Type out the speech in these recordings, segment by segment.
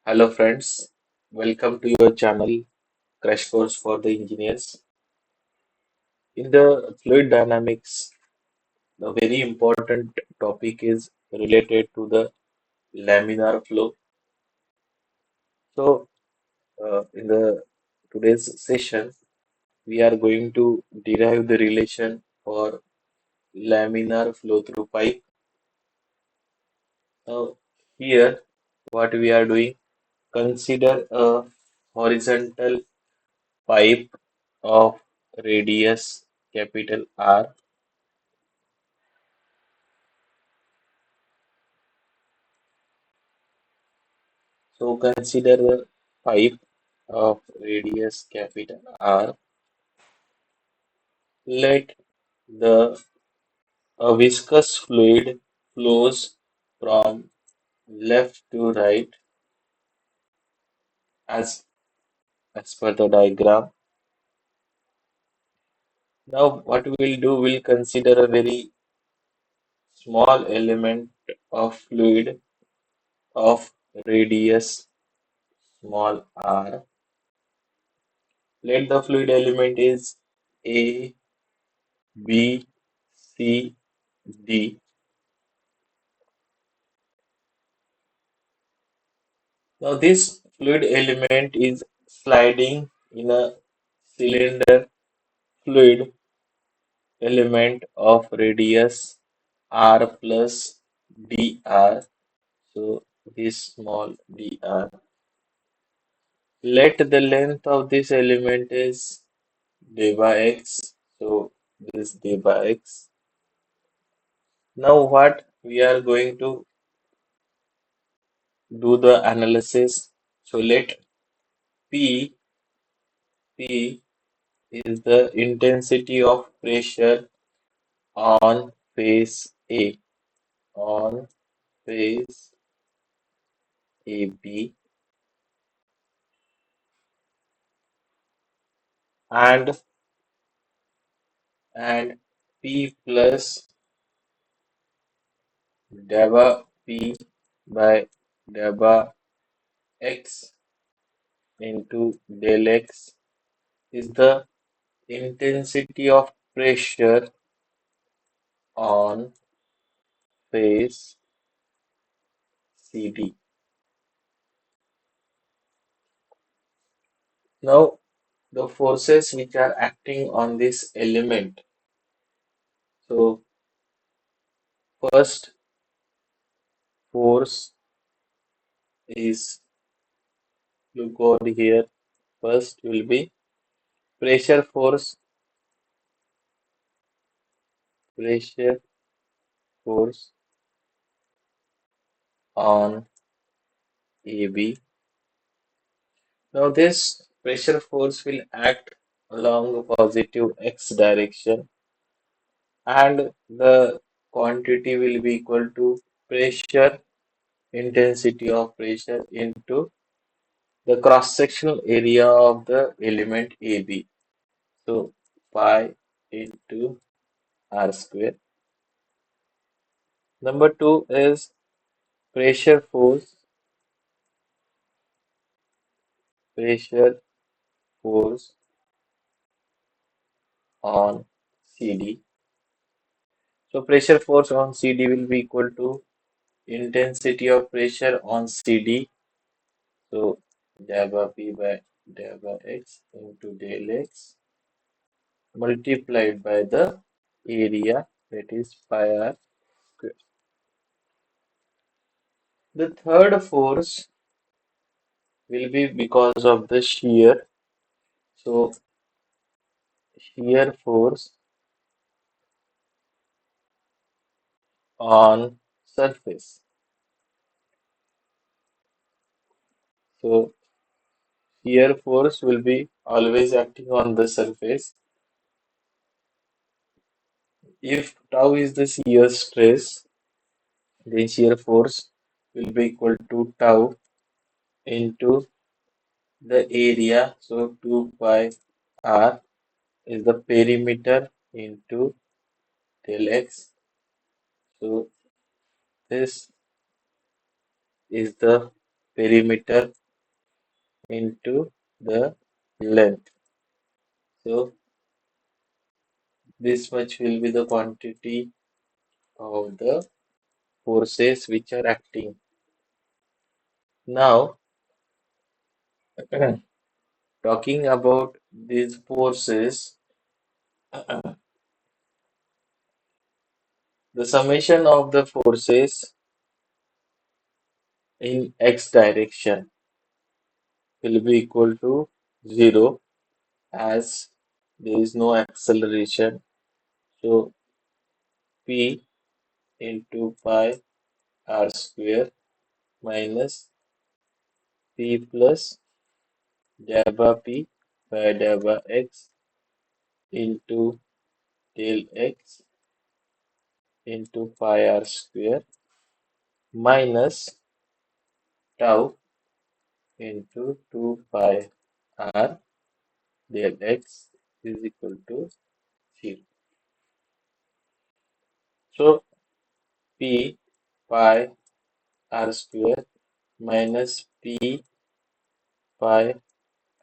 Hello friends, welcome to your channel Crash Course for the Engineers. In the fluid dynamics, the very important topic is related to the laminar flow. So, in the today's session, we are going to derive the relation for laminar flow through pipe. Now, here, what we are doing, consider a horizontal pipe of radius capital R. So consider a pipe of radius capital R. Let the a viscous fluid flows from left to right as as per the diagram. Now what we'll do, we'll consider a very small element of fluid of radius small r. Let the fluid element is A, B, C, D. Now this fluid element is sliding in a cylinder fluid element of radius r plus dr. So this small dr. Let the length of this element is d by x. So this d by x. Now what we are going to do the analysis. So let P is the intensity of pressure on face A, on face AB, and and P plus delta P by delta X into del X is the intensity of pressure on face CD. Now, the forces which are acting on this element. So, first force is, look over here, first will be pressure force, pressure force on AB. Now this pressure force will act along the positive x direction and the quantity will be equal to pressure, intensity of pressure into the cross-sectional area of the element AB. So pi into r square. Number two is pressure force, pressure force on CD. So pressure force on CD will be equal to intensity of pressure on CD. So delta P by delta X into del X multiplied by the area, that is pi r square. The third force will be because of the shear. So shear force on surface. So shear force will be always acting on the surface. If tau is the shear stress, then shear force will be equal to tau into the area. So 2 pi r is the perimeter into del x. So this is the perimeter into the length. So this much will be the quantity of the forces which are acting. Now, talking about these forces, the summation of the forces in x direction will be equal to 0 as there is no acceleration. So P into pi r square minus P plus delta P by delta x into del x into pi r square minus tau into 2 pi r del x is equal to 0. So P pi r square minus P pi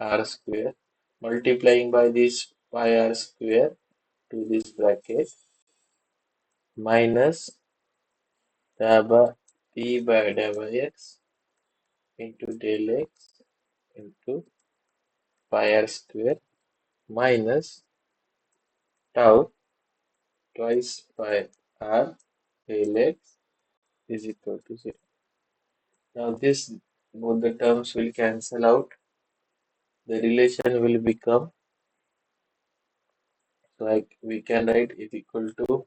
r square multiplying by this pi r square to this bracket minus delta P by delta x into del x into pi r square minus tau twice pi r del x is equal to 0. Now this both the terms will cancel out. The relation will become like we can write is equal to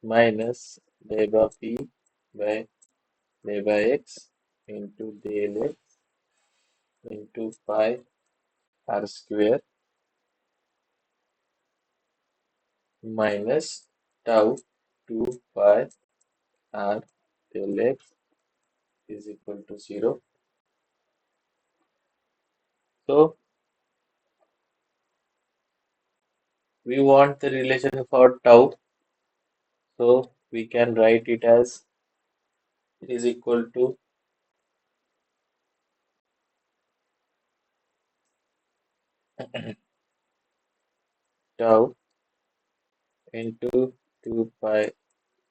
minus delta p by delta x into del x into pi r square minus tau 2 pi r del x is equal to 0. So we want the relation for tau, so we can write it as is equal to tau into 2 pi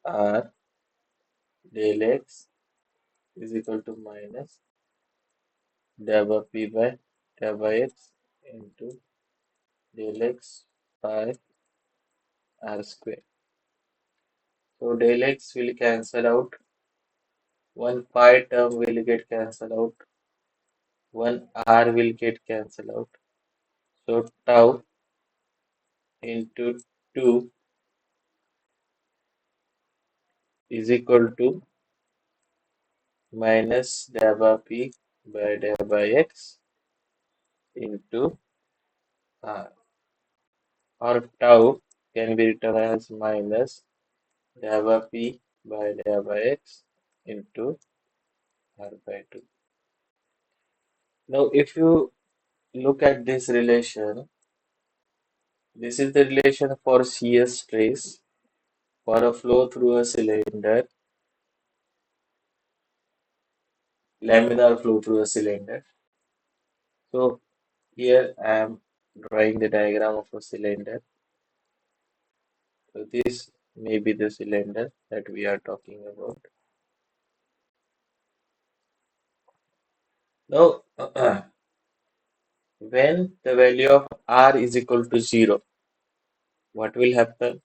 r del x is equal to minus delta p by delta x into del x pi r square. So del x will cancel out, one pi term will get cancelled out, one r will get cancelled out. So tau into 2 is equal to minus delta p by delta x into r, or tau can be written as minus delta p by delta x into r by 2. Now, if you look at this relation, this is the relation for shear stress for a flow through a cylinder, laminar flow through a cylinder. So here I am drawing the diagram of a cylinder. So this may be the cylinder that we are talking about. Now, when the value of r is equal to 0, what will happen?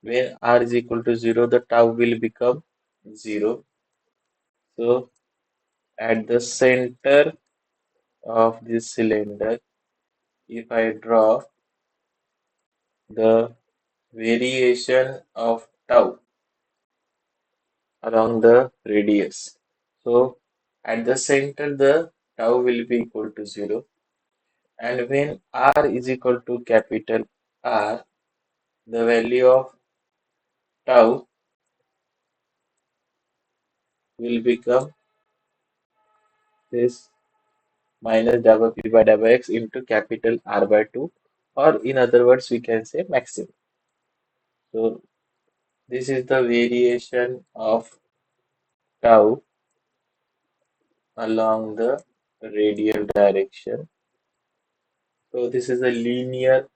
When r is equal to 0, the tau will become 0. So at the center of this cylinder, if I draw the variation of tau along the radius. So at the center, the tau will be equal to 0. And when r is equal to capital R, the value of tau will become this minus double p by double x into capital R by 2, or in other words, we can say maximum. So this is the variation of tau along the radial direction. So this is a linear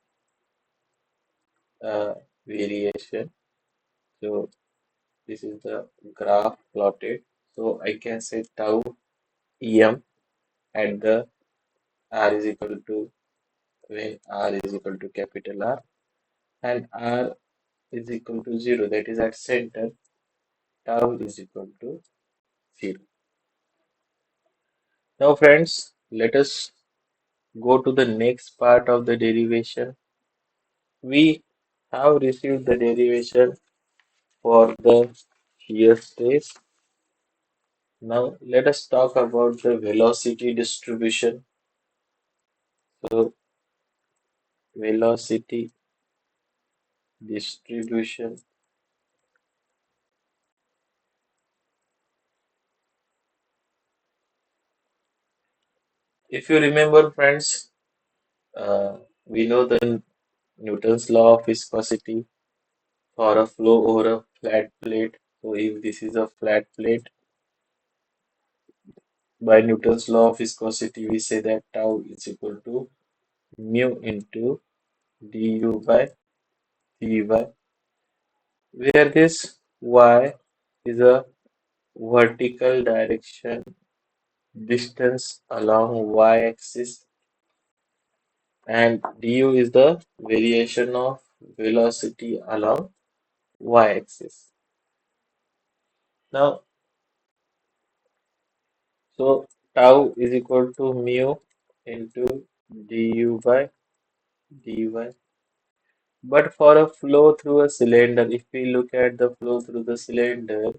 uh, variation. So this is the graph plotted. So I can say tau em at the r is equal to when r is equal to capital R and r is equal to 0, that is at center, tau is equal to 0. Now friends, let us go to the next part of the derivation. We have received the derivation for the shear stress. Now let us talk about the velocity distribution. So velocity distribution. If you remember, friends, we know the Newton's law of viscosity for a flow over a flat plate. So if this is a flat plate, by Newton's law of viscosity, we say that tau is equal to mu into du by dy, where this y is a vertical direction distance along y-axis and du is the variation of velocity along y-axis. Now, so tau is equal to mu into du by dy. But for a flow through a cylinder, if we look at the flow through the cylinder,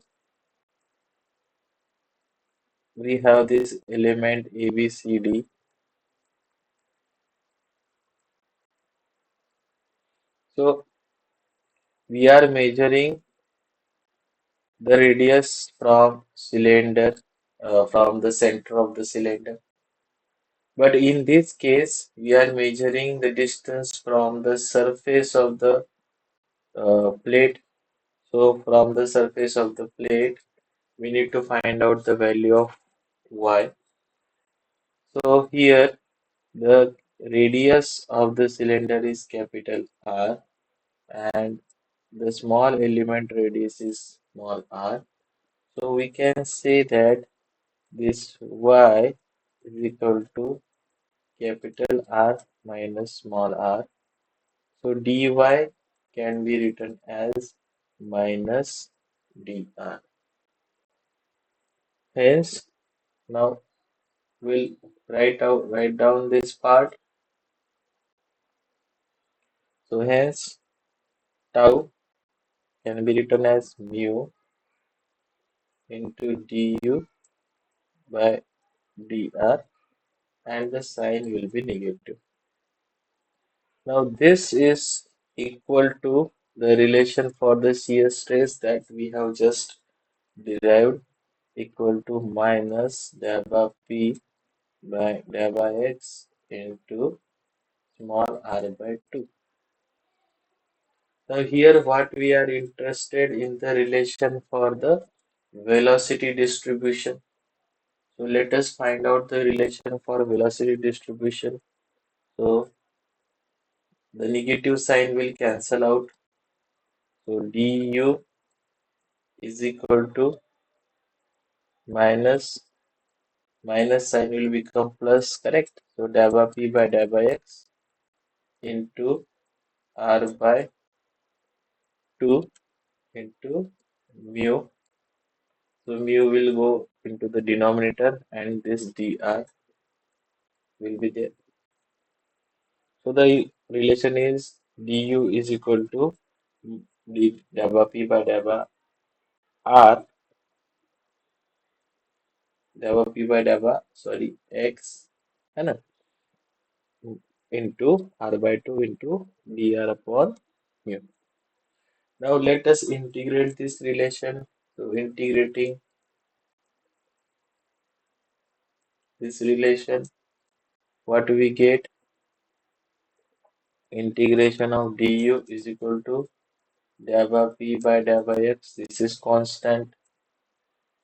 we have this element ABCD. So we are measuring the radius from cylinder, from the center of the cylinder. But in this case, we are measuring the distance from the surface of the plate. So from the surface of the plate, we need to find out the value of y. So here, the radius of the cylinder is capital R and the small element radius is small r. So we can say that this y is equal to capital R minus small r. So dy can be written as minus dr. Hence, now we'll write down this part. So hence tau can be written as mu into du by dr and the sign will be negative. Now this is equal to the relation for the shear stress that we have just derived, equal to minus delta p by delta x into small r by 2. Now here what we are interested in the relation for the velocity distribution. So let us find out the relation for velocity distribution. So the negative sign will cancel out. So du is equal to minus minus sign will become plus, correct? So delta p by delta x into r by 2 into mu. So mu will go into the denominator and this dr will be there. So the relation is du is equal to d delta p by delta r delta p by delta sorry x है ना into r by 2 into dr upon mu. Now let us integrate this relation. So integrating this relation, what we get? Integration of du is equal to delta p by delta x. This is constant.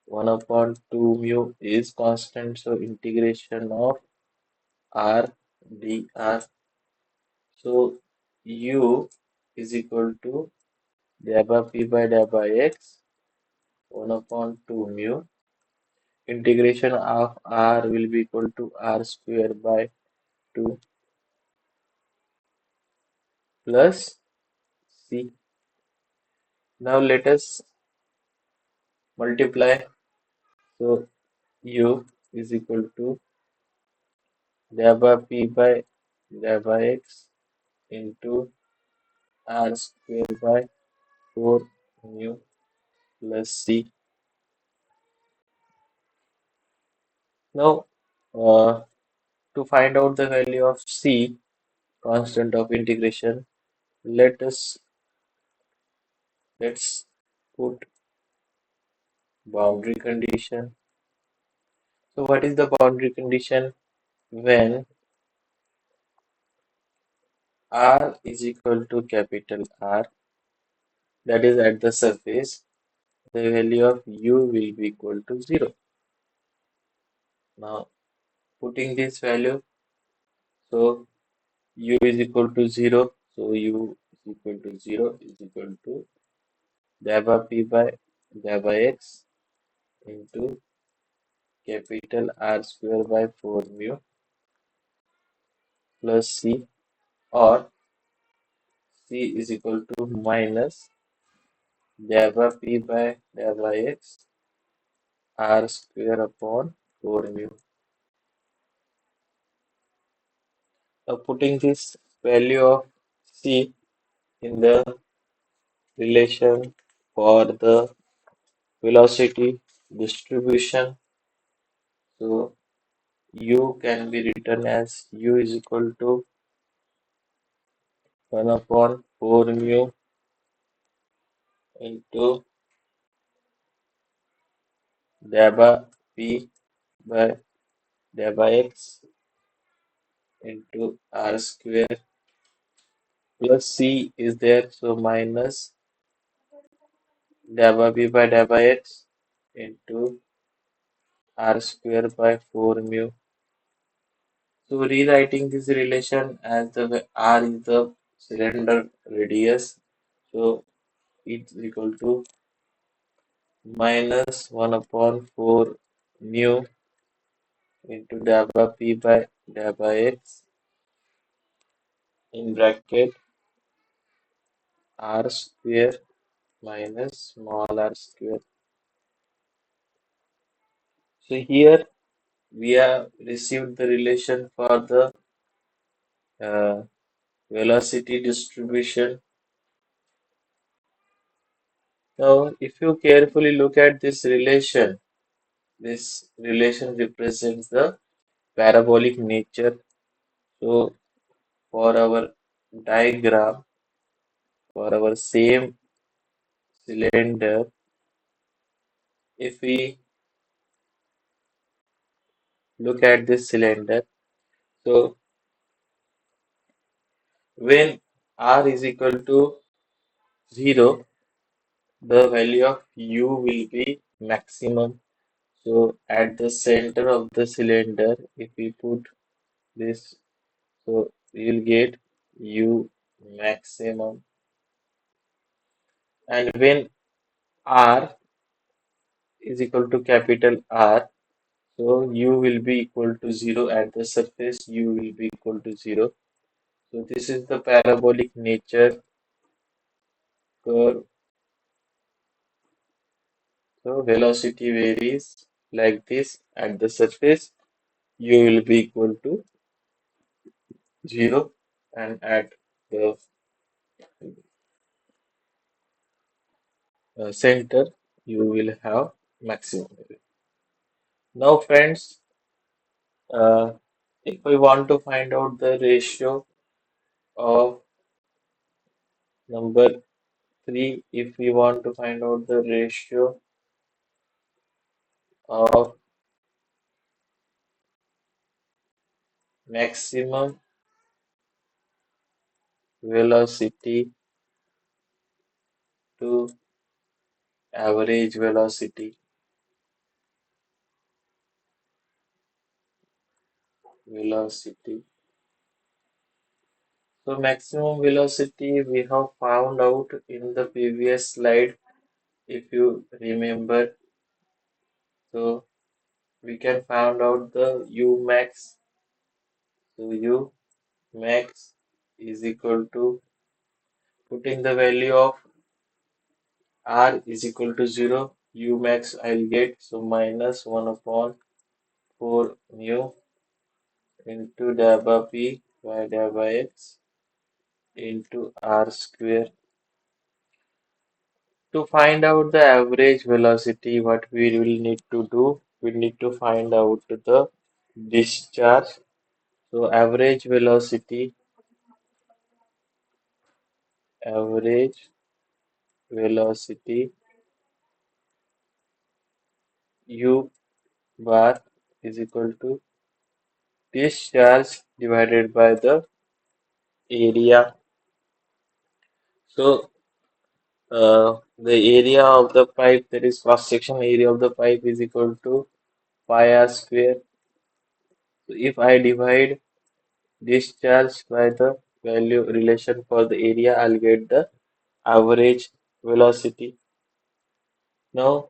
1 upon 2 mu is constant, so integration of r dr. So u is equal to delta p by delta x 1 upon 2 mu. Integration of r will be equal to r square by 2 plus c. Now let us multiply. So u is equal to delta p by delta x into r square by 4 mu plus c. Now, to find out the value of c, constant of integration, let us let's put boundary condition. So, what is the boundary condition? When r is equal to capital R, that is at the surface, the value of u will be equal to 0. Now, putting this value, so u is equal to 0, so u is equal to 0 is equal to delta p by delta x into capital R square by 4 mu plus c, or c is equal to minus delta p by delta x R square upon 4 mu. Now putting this value of c in the relation for the velocity distribution, so u can be written as u is equal to 1 upon 4 mu into delta p by delta x into r square plus c is there, so minus delta p by delta x into r square by 4 mu. So rewriting this relation as the r is the cylinder radius, so it's equal to minus 1 upon 4 mu into delta p by delta x in bracket r square minus small r square. So here we have received the relation for the uh, velocity distribution. Now, if you carefully look at this relation represents the parabolic nature. So, for our diagram, for our same cylinder, if we look at this cylinder, so when r is equal to 0, the value of u will be maximum. So at the center of the cylinder, if we put this, so we will get u maximum. And when r is equal to capital R, so u will be equal to 0 at the surface, u will be equal to 0. So this is the parabolic nature curve. So velocity varies like this at the surface, u will be equal to 0, and at the center you will have maximum. Now friends, uh, if we want to find out the ratio of number 3, if we want to find out the ratio of maximum velocity to average velocity, velocity. So maximum velocity we have found out in the previous slide, if you remember. So we can find out the U max. So U max is equal to, putting the value of R is equal to 0, U max I'll get, so minus 1 upon 4 mu into delta P by delta X into R square. To find out the average velocity, what we will need to do, we need to find out the discharge. So average velocity U bar is equal to discharge divided by the area. So the area of the pipe, that is cross section area of the pipe, is equal to pi r square. So if I divide discharge by the value relation for the area, I'll get the average velocity. Now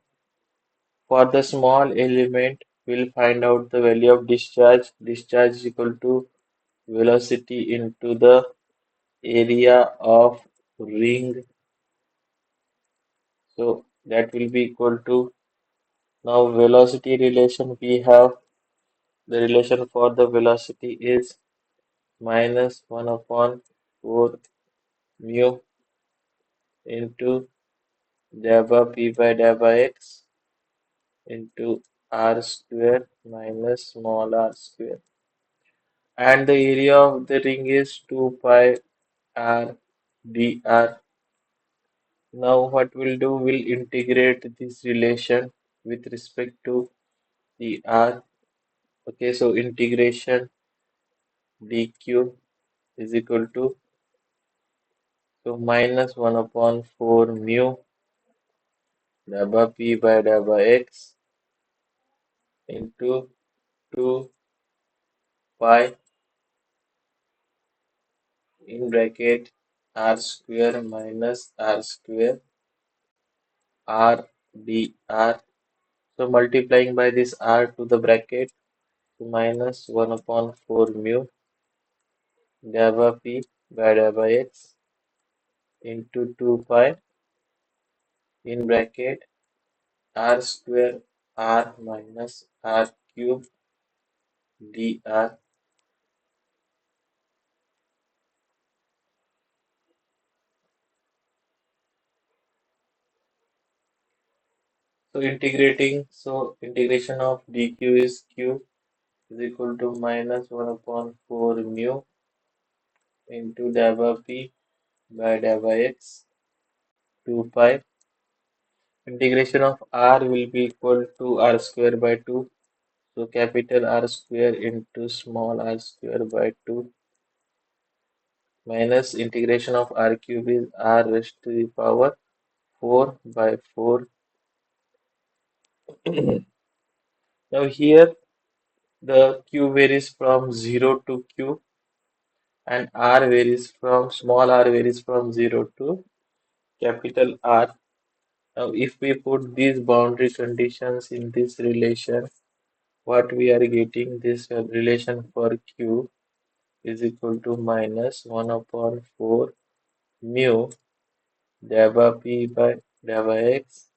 for the small element, we'll find out the value of discharge. Discharge is equal to velocity into the area of ring. So that will be equal to, now velocity relation we have, the relation for the velocity is minus 1 upon 4 mu into delta p by delta x into r square minus small r square. And the area of the ring is 2 pi r dr. Now what we'll do, we'll integrate this relation with respect to the r. Okay, so integration dq is equal to, so minus 1 upon 4 mu delta p by delta x into 2 pi in bracket r square minus r square r dr. So multiplying by this r to the bracket, so minus 1 upon 4 mu delta p by delta x into 2 pi in bracket r square r minus r cube dr. So integrating, so integration of dq is q is equal to minus 1 upon 4 mu into delta p by delta x 2 pi. Integration of r will be equal to r square by 2. So capital R square into small r square by 2 minus integration of r cube is r raised to the power 4 by 4. Now here the q varies from 0 to q and r varies from, small r varies from 0 to capital R. Now if we put these boundary conditions in this relation, what we are getting, this relation for q is equal to minus 1 upon 4 mu delta p by delta x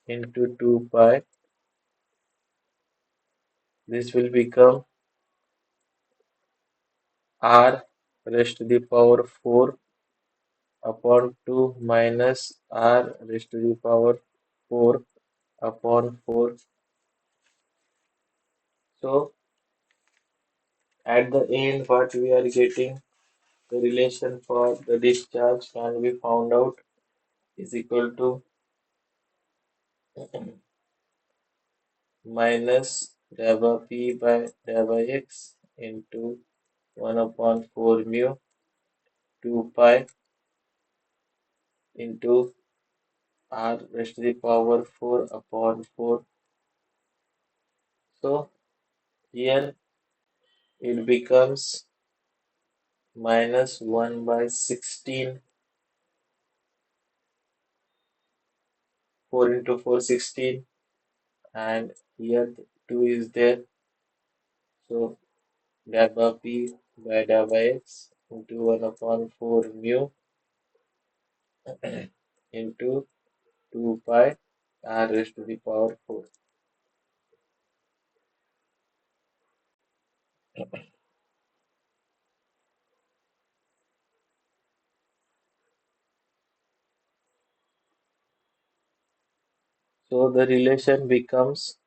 into 2 pi. This will become r raised to the power 4 upon 2 minus r raised to the power 4 upon 4. So at the end, what we are getting, the relation for the discharge can be found out is equal to minus delta p by delta x into 1 upon 4 mu 2 pi into r raised to the power 4 upon 4. So here it becomes minus 1 by 16, 4 into 4, 16, and here 2 is there, so delta p by delta x into 1 upon 4 mu into 2 pi r raised to the power 4. So the relation becomes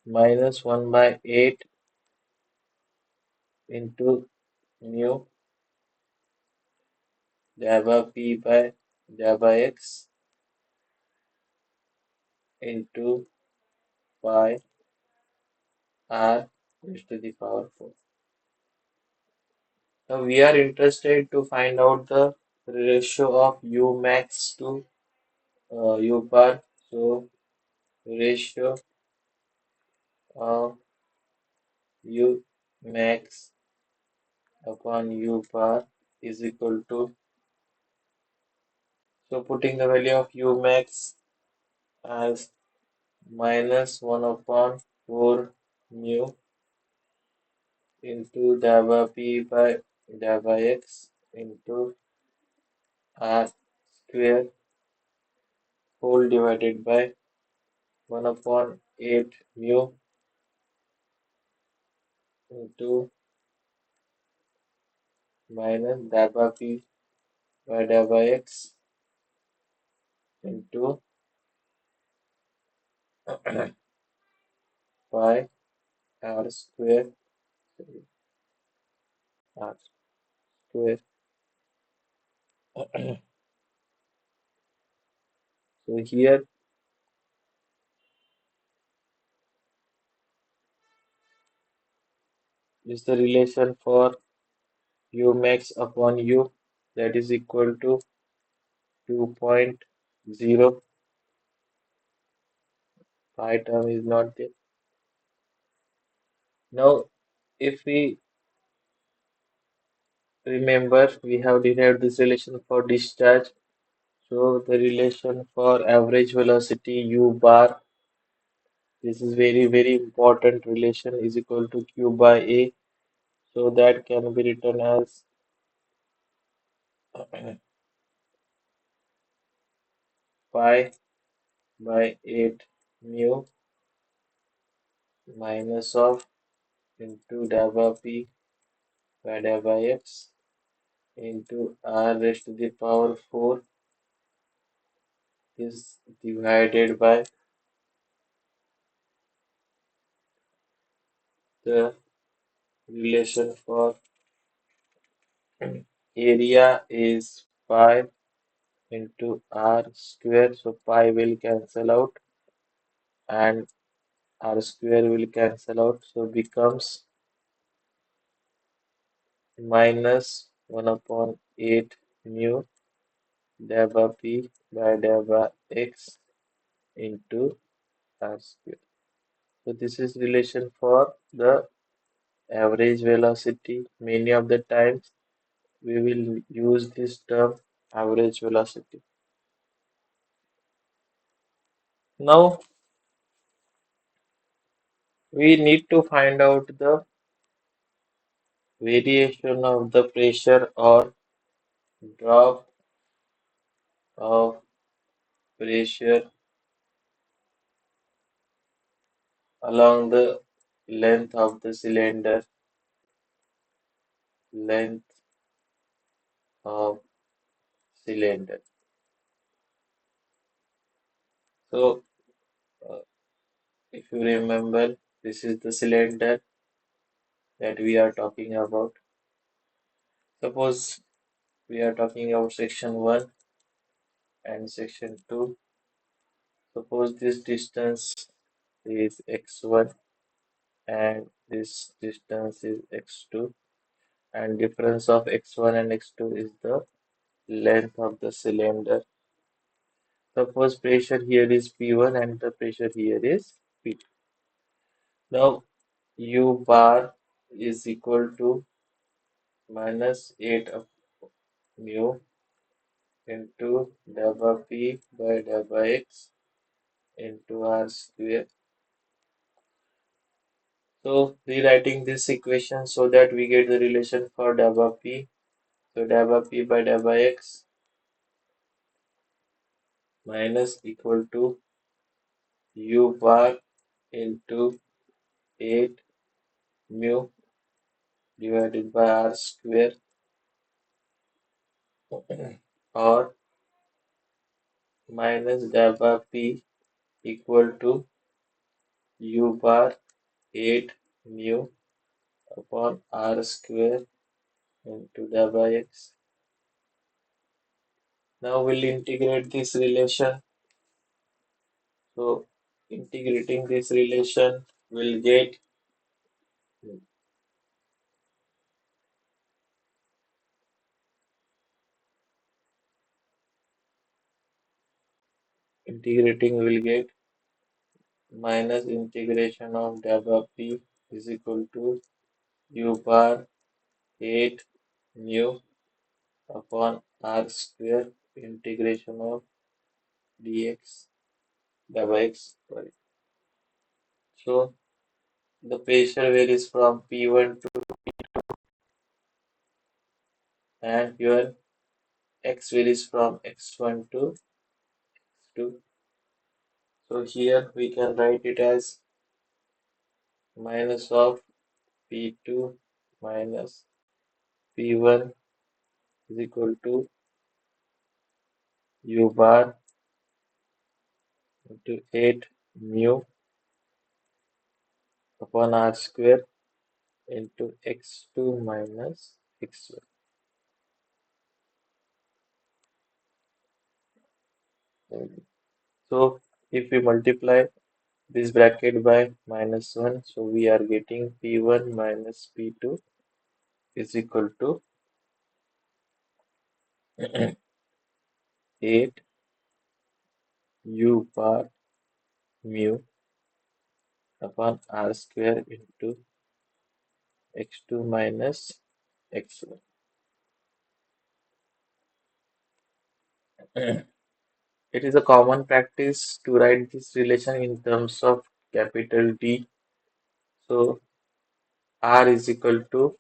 minus 1 by 8 into mu delta p by delta x into pi r raised to the power 4. Now we are interested to find out the ratio of u max to u bar. So ratio of u max upon u bar is equal to, so putting the value of u max as minus 1 upon 4 mu into delta p by delta x into r square whole divided by 1 upon 8 mu into minus delta p by delta x into pi r square, sorry, r square. So here is the relation for u max upon u, that is equal to 2.0. Pi term is not there. Now, if we remember, we have derived this relation for discharge. So the relation for average velocity u bar, this is very important relation, is equal to q by a. So that can be written as pi by 8 mu minus of into delta p by delta x into r raised to the power 4 is divided by the relation for area is pi into r square, so pi will cancel out and r square will cancel out, so becomes minus 1 upon 8 mu delta p by delta x into r square. So this is relation for the average velocity. Many of the times we will use this term average velocity. Now we need to find out the variation of the pressure or drop of pressure along the length of the cylinder, length of cylinder. So uh, if you remember, this is the cylinder that we are talking about. Suppose we are talking about section 1 and section 2. Suppose this distance is x1 and this distance is x2, and difference of x1 and x2 is the length of the cylinder. Suppose pressure here is P1 and the pressure here is P2. Now U bar is equal to minus 8 of mu into delta P by delta X into R square. So rewriting this equation so that we get the relation for delta P. So delta P by delta X minus equal to U bar into 8 mu divided by R square or minus delta P equal to U bar 8 mu upon R square into delta X. Now we'll integrate this relation. So integrating this relation will get minus integration of delta P is equal to U bar 8 mu upon R square integration of dx delta x. Sorry. So the pressure varies from P1 to and here x varies from x1 to x2. So here we can write it as minus of P2 minus P1 is equal to U bar into 8 mu upon R square into x2 minus x1. So if we multiply this bracket by minus 1, so we are getting P1 minus P2 is equal to 8 U bar mu upon R square into x2 minus x1. It is a common practice to write this relation in terms of capital D. So R is equal to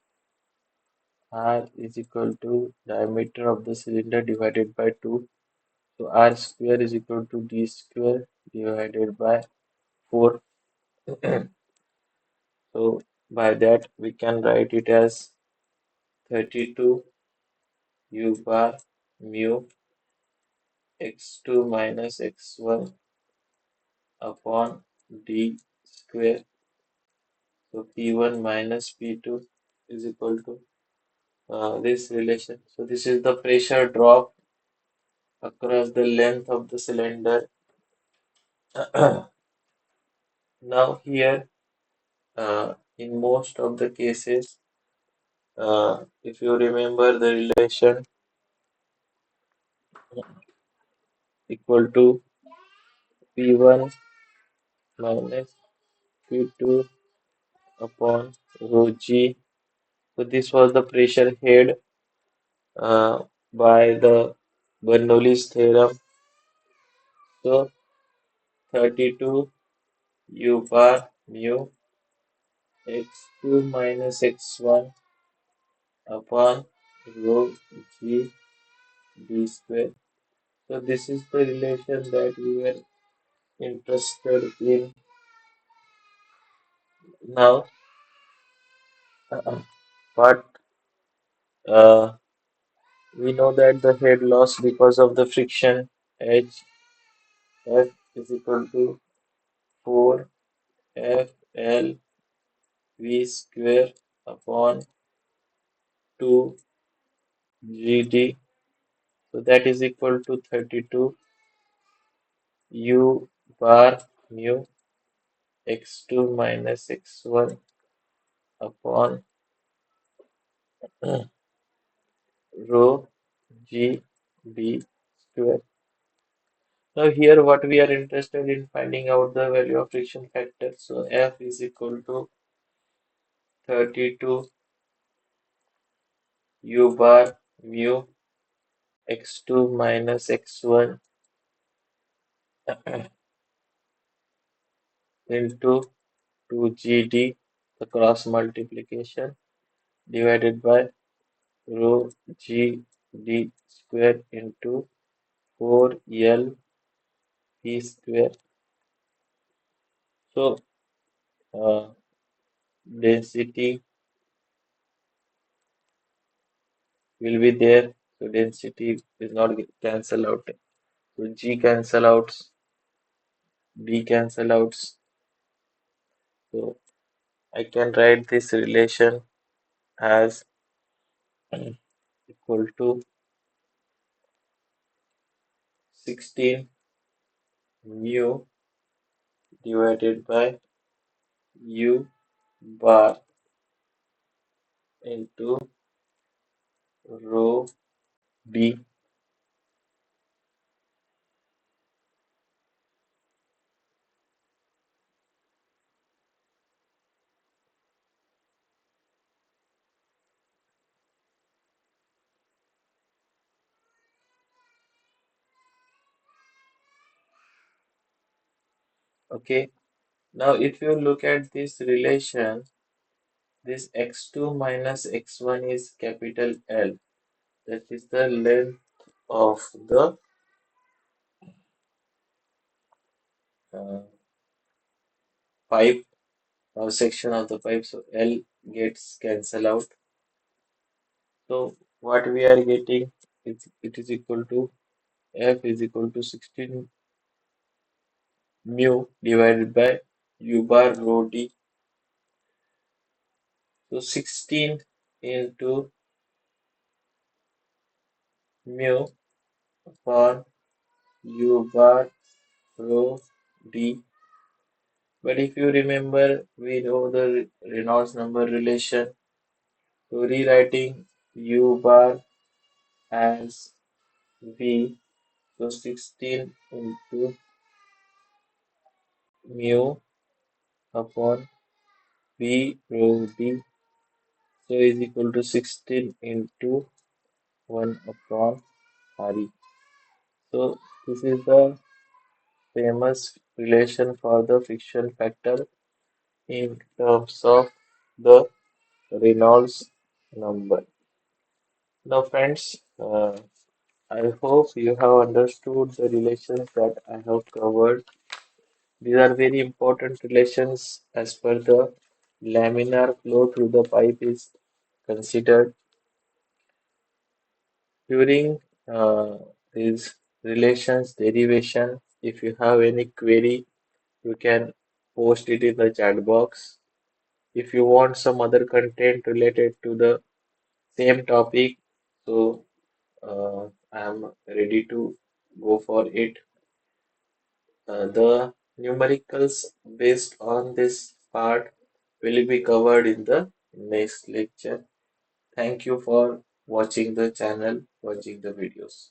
diameter of the cylinder divided by 2. So R square is equal to D square divided by 4. So by that we can write it as 32 U bar mu x2 minus x1 upon D square. So P1 minus P2 is equal to this relation. So this is the pressure drop across the length of the cylinder. Now here, in most of the cases, if you remember the relation equal to P1 minus P2 upon rho G. So this was the pressure head by the Bernoulli's theorem. So 32 U bar mu x2 minus x1 upon rho G d square. So this is the relation that we were interested in now. But uh, we know that the head loss because of the friction H F is equal to 4 F L V square upon 2 GD. So that is equal to 32 U bar mu x2 minus x1 upon rho G B square. Now here what we are interested in finding out the value of friction factor. So F is equal to 32 u bar mu x2 minus x1 into 2gd, the cross multiplication, divided by rho g d square into 4l p square. So uh, density will be there. So density is not cancel out. So g cancel outs, d cancel outs. So I can write this relation as equal to 16 mu divided by u bar into rho b. Okay. Now if you look at this relation, this x2 minus x1 is capital L. That is the length of the uh, pipe or section of the pipe. So L gets cancelled out. So what we are getting is it is equal to F is equal to 16 mu divided by u bar rho d. So 16 into mu upon u bar rho d. But if you remember, we know the Reynolds number relation. So rewriting u bar as v, so 16 into mu upon v rho d, so is equal to 16 into 1 upon re. So this is the famous relation for the friction factor in terms of the Reynolds number. Now, friends, I hope you have understood the relations that I have covered. These are very important relations as per the laminar flow through the pipe is considered. During these relations derivation, if you have any query, you can post it in the chat box. If you want some other content related to the same topic, so I am ready to go for it. The numericals based on this part will be covered in the next lecture. Thank you for watching the channel, watching the videos.